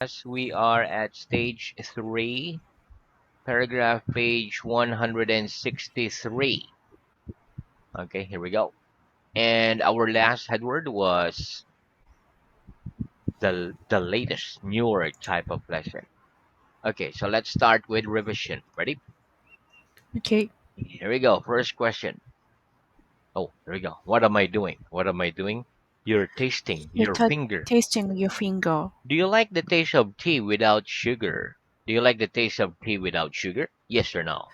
As we are at stage 3, paragraph page 163. Okay, here we go. And our last headword was the latest, newer type of lesson. Okay, so let's start with revision. Ready? Okay, Here we go. First question. Oh, here we go. What am I doing? What am I doing? You're tasting you're your finger. tasting your finger. Do you like the taste of tea without sugar? Do you like the taste of tea without sugar? Yes or no?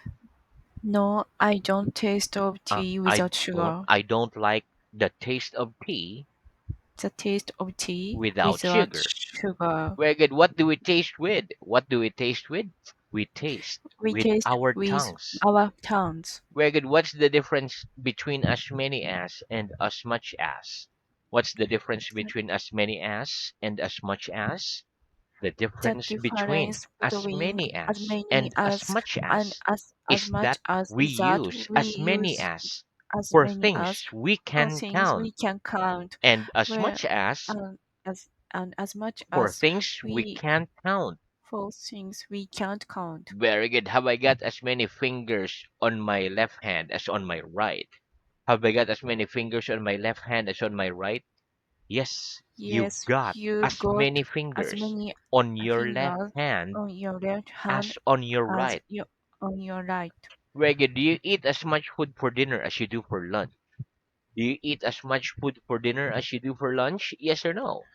No, I don't taste of tea I without sugar. I don't like the taste of tea The taste of tea without without sugar. sugar. Very good. What do we taste with? What do we taste with? We taste We with taste our with tongues. our tongues. Very good. What's the difference between as many as and as much as? What's the difference between as many as and as much as? The The difference between difference as between many as as many and as as much and as as is much that as we is that use we as many use as as for many as things we for can things we count can count, and as where much as as as much for as things we we can't count. for things we can't count. Very good. Have I got as many fingers on my left hand as on my right? Have I got as many fingers on my left hand as on my right? Yes, you've Yes, got you as got many as fingers many on your left fingers hand on your left hand as on your as right. you on your right. Very good. Do you eat as much food for dinner as you do for lunch? Do you eat as much food for dinner as you do for lunch? Yes or no?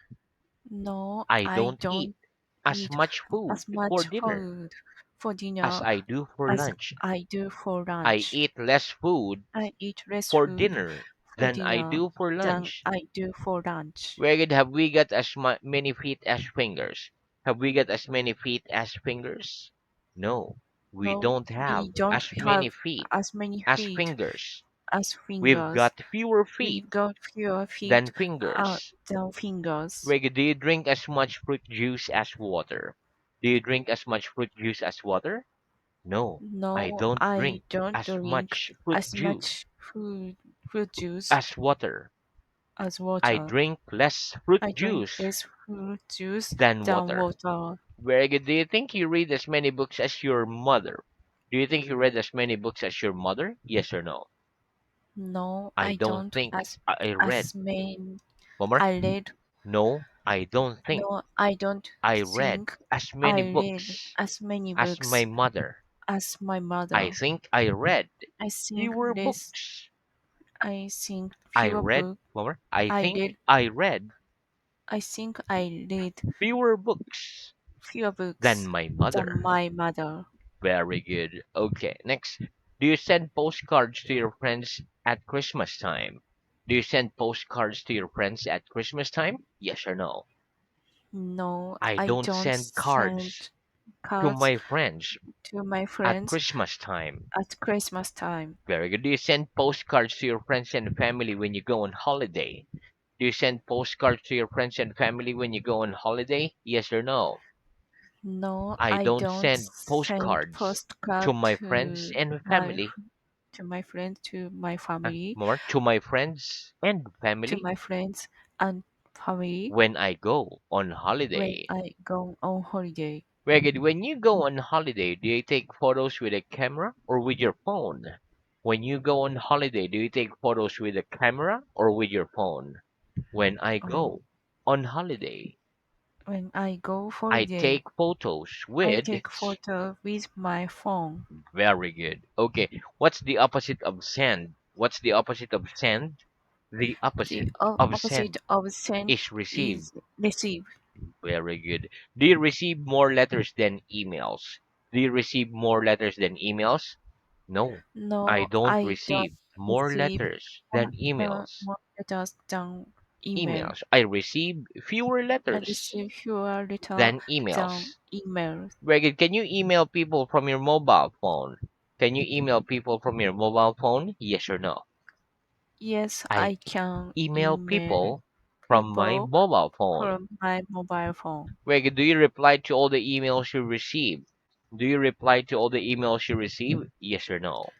No, I I don't eat don't as eat much food as for much dinner food for as dinner I do for as lunch. I do for I lunch. eat less food I eat less for food dinner for than I dinner do for than lunch. I do for lunch. Where good have we got as many feet as fingers? Have we got as many feet as fingers? No, we No, don't have we don't as have many feet as many as feet fingers. as We've fingers. got fewer feet We've got fewer than feet fingers. than fingers. Where good, do you drink as much fruit juice as water? Do you drink as much fruit juice as water? No, I No, don't I drink don't as drink much fruit as juice much fruit juice as water. as I water. drink less fruit I drink juice less fruit juice than than water. water. Very good. Do you think you read as many books as your mother? Do you think you read as many books as your mother? Yes or no? No, I I don't don't think I read. as many. One more? I read. No, I don't think No, I don't I read think as many I read books as many as my books mother. as my I mother. think I read I think fewer less. books. I think I fewer read, book. one more. I I think read. I read I think I read fewer books fewer than books my than mother. my mother. Very good. Okay, next. Do you send postcards to your friends at Christmas time? Do you send postcards to your friends at Christmas time? Yes or no? No, I I don't don't send cards send to cards my friends to my at friends Christmas time. at Christmas time. Very good. Do you send postcards to your friends and family when you go on holiday? Do you send postcards to your friends and family when you go on holiday? Yes or no? No, I I don't don't send send postcards to postcard my friends and my family. to my friends, to my family, More to my friends and to family my friends and family when I go on when holiday. I go on holiday. Reggie, when you go on holiday, do you take photos with a camera or with your phone? When you go on holiday, do you take photos with a camera or with your phone? When I Um, go on holiday, when I go I holiday, take photos I with. take photo with my phone. Very good. Okay, what's the opposite of send? What's the opposite of send? The The opposite of opposite send of send is receive. is receive. Very good. Do you receive more letters than emails? Do you receive more letters than emails? No, I No, don't I don't receive more receive letters than emails. more letters than email. Emails. I receive fewer I letters receive fewer letter than than emails. email. Very good. Can you email people from your mobile phone? Can you email people from your mobile phone? Yes or no? Yes, I I can email email people from my people mobile phone. from my mobile phone. Very good. Do you reply to all the emails you receive? Do you reply to all the emails you receive? Yes or no?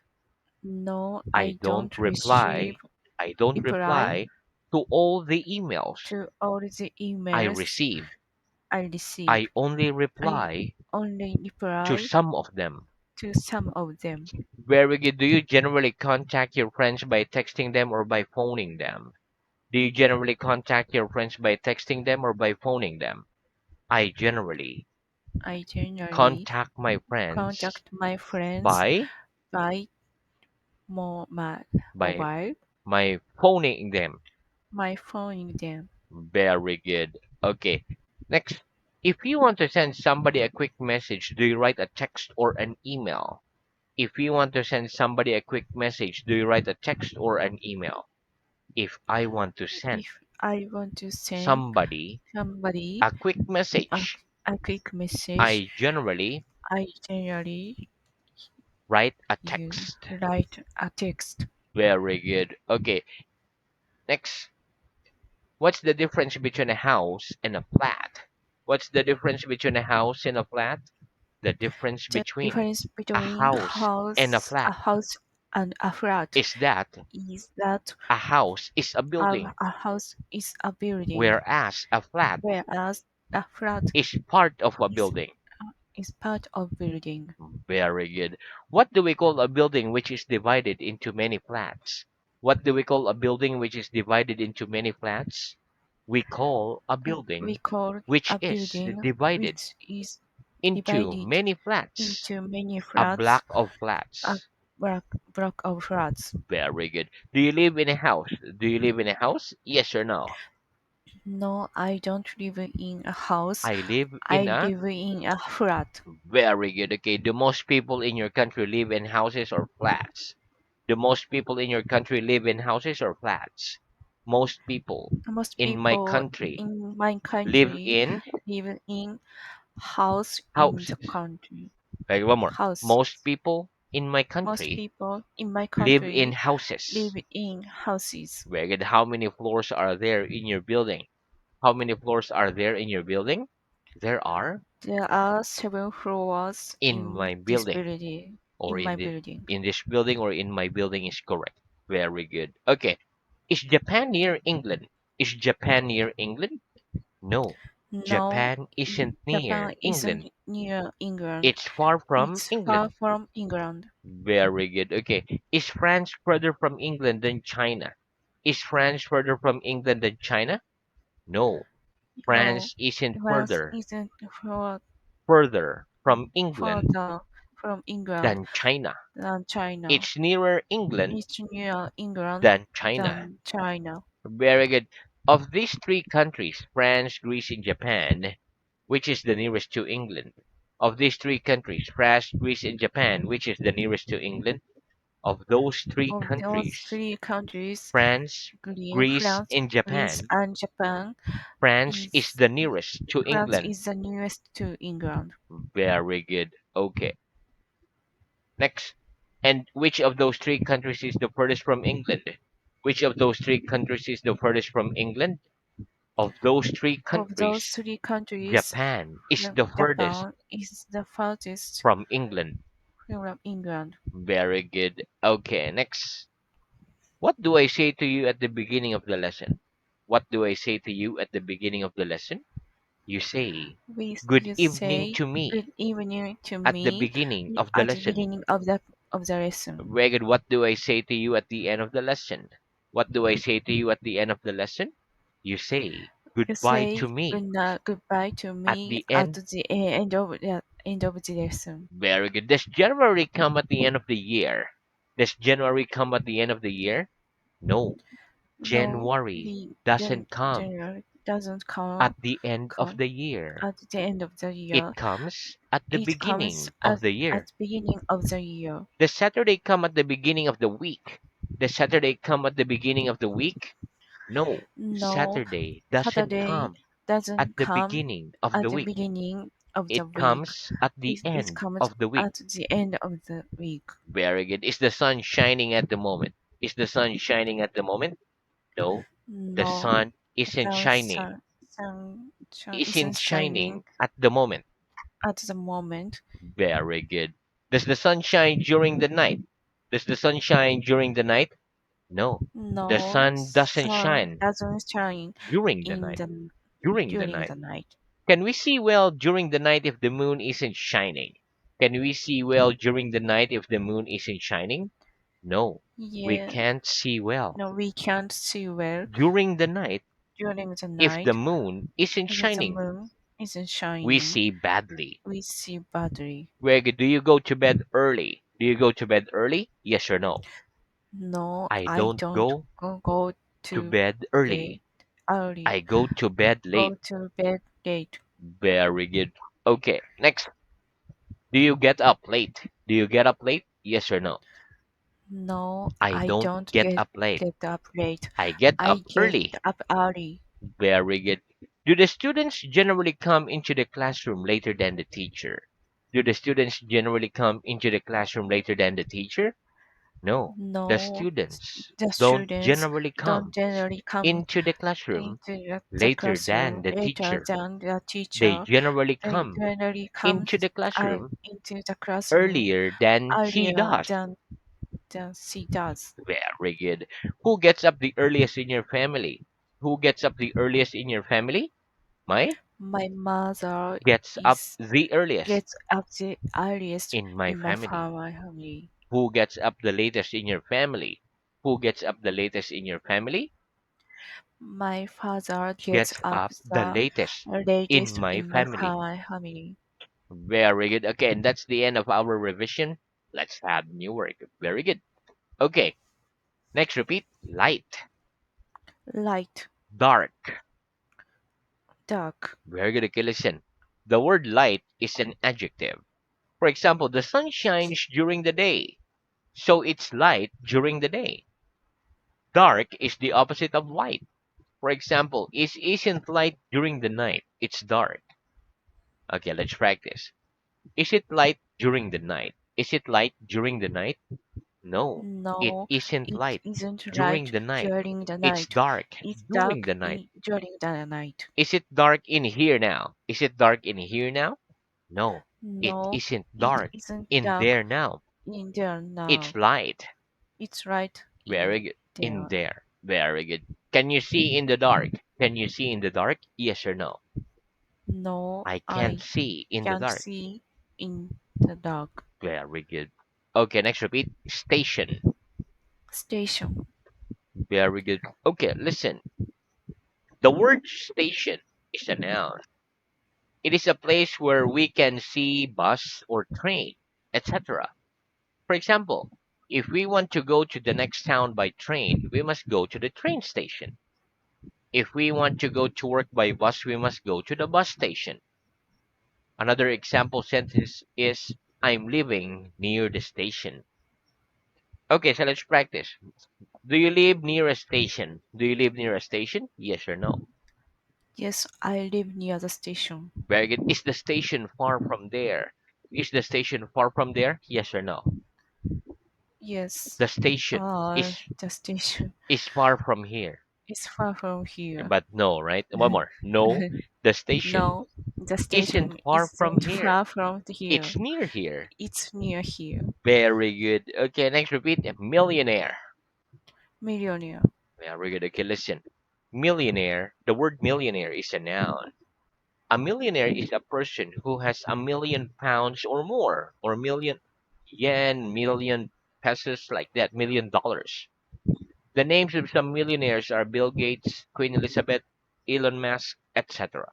No, I I don't don't receive reply. I don't reply reply to all the emails to all the I emails receive. I receive. I only I reply only to reply some of them. to some of them. Very good. Do you generally contact your friends by texting them or by phoning them? Do you generally contact your friends by texting them or by phoning them? I generally I generally contact my friends contact my friends by by mo- my by mobile, my phoning them. my phoning them. Very good. Okay. Next, if you want to send somebody a quick message, do you write a text or an email? If you want to send somebody a quick message, do you write a text or an email? If I want to send If I want to send somebody somebody a quick a, message, a quick message, I generally I generally write a use text. write a text. Very good. Okay. Next, what's the difference between a house and a flat? What's the difference between a house and a flat? The difference The between difference a between house and a a flat house and a flat is that is that a house is a building, a house is a building, whereas a flat whereas a flat is part of a is building. part of building. Very good. What do we call a building which is divided into many flats? What do we call a building which is divided into many flats? We call a We building call which a is building divided which is into divided many flats, into many a flats, block of a flats. block of flats. Very good. Do you live in a house? Do you live in a house? Yes or no? No, I don't live in a house. I live in I a live in a flat. very good. Okay. Do most people in your country live in houses or flats? Do most people in your country live in houses or flats? Most people Most in my people country in my live country in live in house in the houses. country. Okay, one more. House. Most people in my Most country people in my live in country live houses. in houses. Very good. How many floors are there in your building? How many floors are there in your building? There are There are seven floors in in my this building building. or In my building. in this building or in my building is correct. Very good. Okay. Is Japan near England? Is Japan near England? No. No, Japan isn't near Japan England. isn't near England. It's far from It's far England. from England. Very good. Okay. Is France further from England than China? Is France further from England than China? No. No, France isn't France further isn't further from England further from England than China. than China. It's nearer England It's near England than China. than China. Very good. Of these three countries, France, Greece, and Japan, which is the nearest to England? Of these three countries, France, Greece, and Japan, which is the nearest to England? Of those three Of those countries, three countries, France, Greece, France, and Greece, Japan, and Japan, France is is the nearest to France England. is the nearest to England. Very good. Okay. Next. And which of those three countries is the furthest from England? Which of those three countries is the furthest from England? Of those three Of those countries, three countries, Japan is the furthest Japan is the farthest from England. from England. Very good. Okay, next. What do I say to you at the beginning of the lesson? What do I say to you at the beginning of the lesson? You say, good You evening say to me good evening to at the me beginning of the at the lesson. beginning of the lesson. Very good. What do I say to you at the end of the lesson? What do I say to you at the end of the lesson? You say, You goodbye say to me goodbye to at me the at end. the end of the lesson. Very good. Does January come at the end of the year? Does January come at the end of the year? No. No, January doesn't come January doesn't at the end of come the year. at the end of the It year. comes at the It comes beginning of the at year. the beginning of the year. Does Saturday come at the beginning of the week? Does Saturday come at the beginning of the week? No. No, Saturday doesn't Saturday come at doesn't the come beginning of at the the week. beginning of the It week. comes at the It end comes of the week. at the end of the week. Very good. Is the sun shining at the moment? Is the sun shining at the moment? No. The No, sun isn't the shining. sun Isn't isn't shining shining at the moment. at the moment. Very good. Does the sun shine during the night? Does the sun shine during the night? No. The No, sun doesn't sun shine doesn't shine during the in night. the During the during night. the night. Can we see well during the night if the moon isn't shining? Can we see well during the night if the moon isn't shining? No, we Yeah. can't see well. No, we can't see well During the night, during the if the night. moon isn't If the shining, moon isn't we shining, see badly. we see badly. Greg, do you go to bed early? Do you go to bed early? Yes or no? No, I I don't don't go go to to bed bed early. early. I go to bed Go late. to bed late. Very good. Okay, next. Do you get up late? Do you get up late? Yes or no? No, I I don't don't get up late. get up late. I get I up get early. up early. Very good. Do the students generally come into the classroom later than the teacher? Do the students generally come into the classroom later than the teacher? No. The No, students the don't students generally don't come generally come into the classroom into later than classroom the later teacher. than the They teacher. generally They come generally come into the classroom into the classroom earlier than he earlier does. than she does. Very good. Who gets up the earliest in your family? Who gets up the earliest in your family? My My mother gets up is the earliest gets up the earliest in my in my family. family. Who gets up the latest in your family? Who gets up the latest in your family? My father gets Gets up up the the latest in latest my in my family. family. Very good. Okay, and that's the end of our revision. Let's have new work. Very good. Okay, next repeat. Light, Light, dark. dark. Very good. Okay, listen. The word light is an adjective. For example, the sun shines during the day, so it's light during the day. Dark is the opposite of light. For example, it isn't light during the night, it's dark. Okay, let's practice. Is it light during the night? Is it light during the night? No, it No, isn't it light isn't during right the night. during the It's night. dark It's during dark the night. during the night. Is it dark in here now? Is it dark in here now? No, it No, isn't it dark isn't in dark there now. in there It's now. light. It's right Very in good. In there. there. Very good. Can you see in the dark? Can you see in the dark? Yes or no? No, I can't I see in the can't dark. see in the dark. Very good. Okay, next repeat. Station. Station. Very good. Okay, listen. The word station is a noun. It is a place where we can see bus or train, etc. For example, if we want to go to the next town by train, we must go to the train station. If we want to go to work by bus, we must go to the bus station. Another example sentence is I'm living near the station. Okay, so let's practice. Do you live near a station? Do you live near a station? Yes or no? Yes, I live near the station. Very good. Is the station far from there? Is the station far from there? Yes or no? Yes. The station The station is far from here. is far from here. But no, right? One more. No, the station No, the isn't station far from isn't here. far from It's here. near here. It's near here. Very good. Okay, next repeat. Millionaire. Millionaire. Very good. Okay, listen. Millionaire. The word millionaire is a noun. A millionaire is a person who has £1 million or more, or million yen, million pesos, like that, $1 million. The names of some millionaires are Bill Gates, Queen Elizabeth, Elon Musk, etc.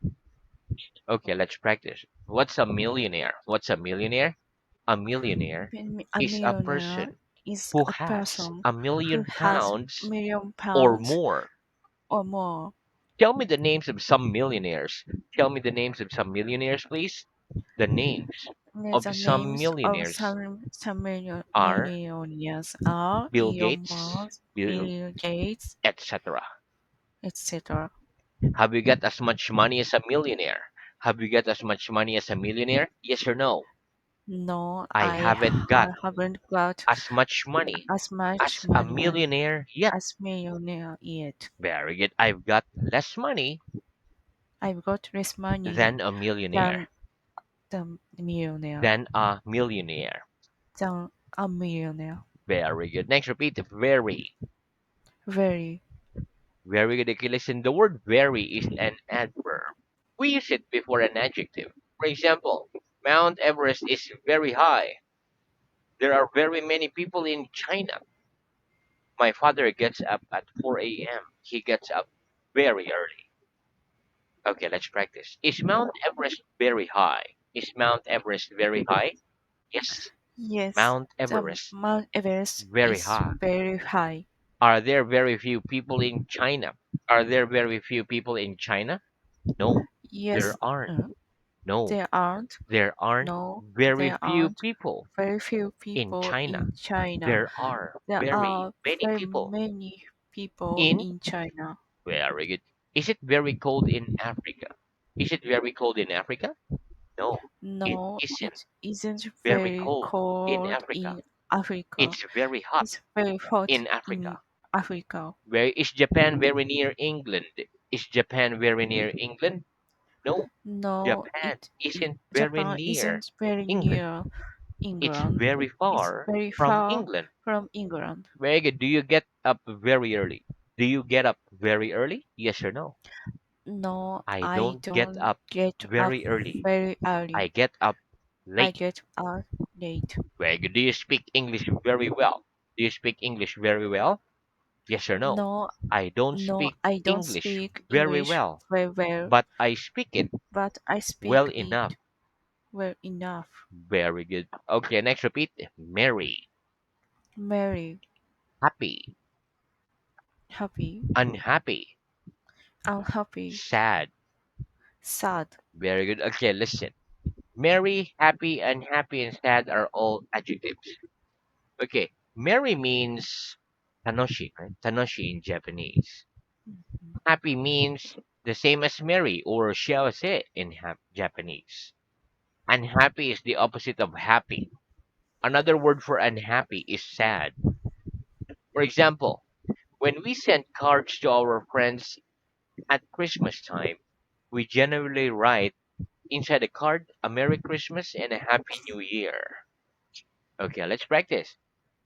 Okay, let's practice. What's a millionaire? What's a millionaire? A millionaire A is a millionaire person is who a has person a who million has pounds million or pounds more. or more. Tell me the names of some millionaires. Tell me the names of some millionaires, please. The names of The some names of millionaires some are millionaires are Bill Elon Gates, Musk, Bill Gates, etc. etc. Have you got as much money as a millionaire? Have you got as much money as a millionaire? Yes or no? No, I haven't got I haven't got as much money as much as a money millionaire yet. as millionaire yet. Very good. I've got less money I've got less money than a millionaire. than the millionaire, Than a millionaire. than a millionaire. Very good. Next, repeat. Very. Very. Very good. Okay, listen. The word very is an adverb. We use it before an adjective. For example, Mount Everest is very high. There are very many people in China. My father gets up at 4 a.m. He gets up very early. Okay, let's practice. Is Mount Everest very high? Is Mount Everest very high? Yes. Yes, Mount the Everest, Mount Everest very is high. very high. Are there very few people in China? Are there very few people in China? No, there Yes, aren't. uh, No, there aren't. there aren't No, very there few aren't people very few in people China. in China. There are There very are many very people many people in. in China. Very good. Is it very cold in Africa? Is it very cold in Africa? No, it No, isn't it isn't very very cold in cold Africa. in Africa. It's very hot It's very hot in Africa. in Africa. Where is Japan very near England? Is Japan very near England? No, No, Japan isn't very Japan near isn't very England. near It's England. very It's far very from far England. from England. Very good. Do you get up very early? Do you get up very early? Yes or no? No, I I don't get don't up get up very early. very I early. get up I late. get up late. Very good. Do you speak English very well? Do you speak English very well? Yes or no? No, I don't no, speak I don't English speak very English well, very well, but I speak it but I well speak enough. it well enough. Very good. Okay, next repeat. Merry, Merry, happy, happy, unhappy, unhappy, sad. sad. Very good. Okay, listen. Merry, happy, unhappy, and sad are all adjectives. Okay, merry means tanoshi, right? Tanoshi in Japanese. Mhm. Happy means the same as merry or shiawase in Japanese. Unhappy is the opposite of happy. Another word for unhappy is sad. For example, when we send cards to our friends at Christmas time, we generally write inside the card a Merry Christmas and a Happy New Year. Okay, let's practice.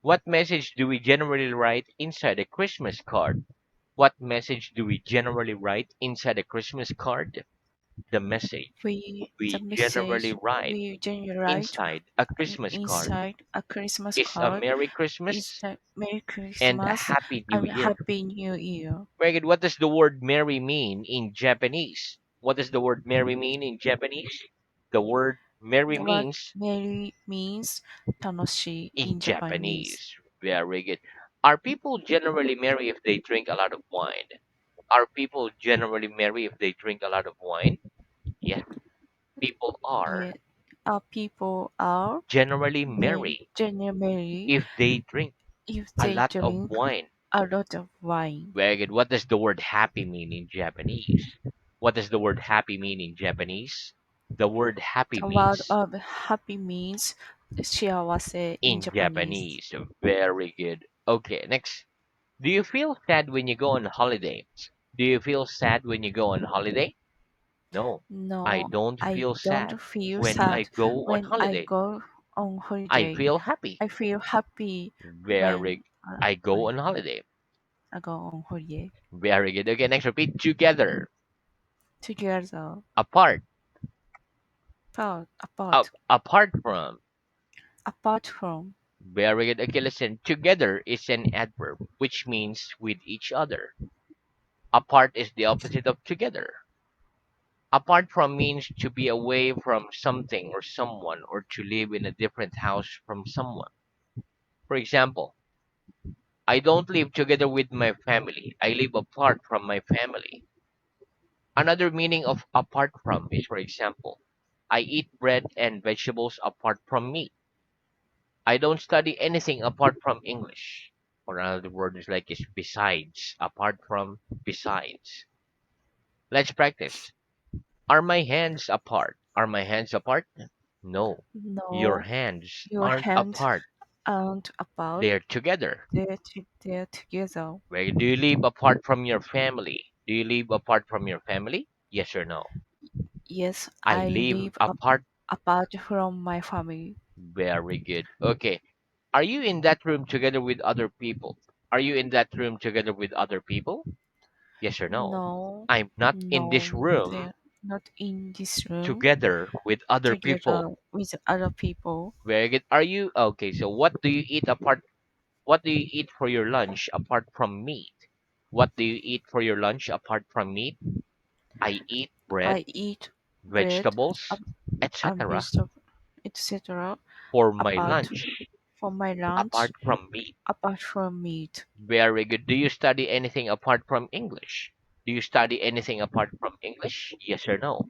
What message do we generally write inside a Christmas card? What message do we generally write inside a Christmas card? The message The we generally message write we generate inside a Christmas card inside a Christmas is a card Merry is Christmas the Merry and a Christmas Happy New and Year. Happy New Year. Very good. What does the word merry mean in Japanese? What does the word merry mean in Japanese? The word merry What means merry means tanoshi in in Japanese. Japanese. Very good. Are people generally merry if they drink a lot of wine? Are people generally merry if they drink a lot of wine? Yes, people are Yeah, people are generally merry, merry generally if they drink if a they lot of drink wine. a lot of wine. Very good. What does the word happy mean in Japanese? What does the word happy mean in Japanese? The word happy The word means of happy means 幸せ in in Japanese. Japanese. Very good. Okay, next. Do you feel sad when you go on holiday? Do you feel sad when you go on holiday? No, I No, don't I feel sad don't feel when I sad go on when I holiday. go on I holiday. feel happy. I feel happy when Very. I go on holiday. I go on holiday. Very good. Okay, next repeat. Together, Together, apart, apart, apart from. apart from. Very good. Okay, listen. Together is an adverb, which means with each other. Apart is the opposite of together. Apart from means to be away from something or someone or to live in a different house from someone. For example, I don't live together with my family. I live apart from my family. Another meaning of apart from is, for example, I eat bread and vegetables apart from meat. I don't study anything apart from English. Or another word is like is besides, apart from, besides. Let's practice. Are my hands apart? Are my hands apart? No. Your No, hands your aren't hands apart. aren't apart. They're together. They're together. Where do you live apart from your family? Do you live apart from your family? Yes or no? Yes, I I live live apart. apart from my family. Very good. Okay. Are you in that room together with other people? Are you in that room together with other people? Yes or no? No, I'm not in this no, room not in this room together with other people. together with other people. Very good. Are you okay? So what do you eat apart? What do you eat for your lunch apart from meat? What do you eat for your lunch apart from meat? I eat bread, I eat bread, vegetables, etc. vegetable, etc. for my apart lunch from my lunch, apart from meat. apart from meat. Very good. Do you study anything apart from English? Do you study anything apart from English? Yes or no?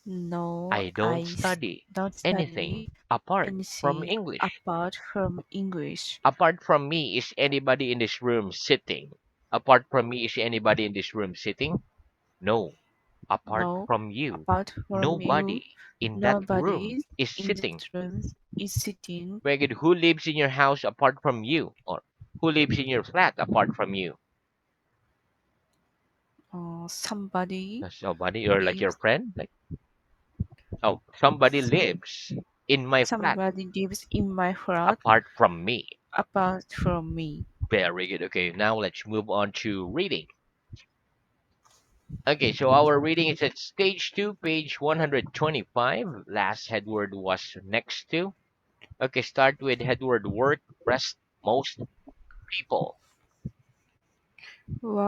No, I don't study don't anything study apart from anything English. apart from English. Apart from me, is anybody in this room sitting? Apart from me, is anybody in this room sitting? No. Apart No, from you, apart from you, nobody in that room nobody is in sitting. this room is sitting. Very good. Who lives in your house apart from you? Or who lives in your flat apart from you? Somebody Somebody, or like your lives. friend? Like, oh, somebody Some, lives in my flat somebody lives in my flat apart from me. apart from me. Very good. Okay, now let's move on to reading. Okay, so our reading is at stage 2, page 125. Last headword was next to. Okay, start with headword work, rest, most people. Work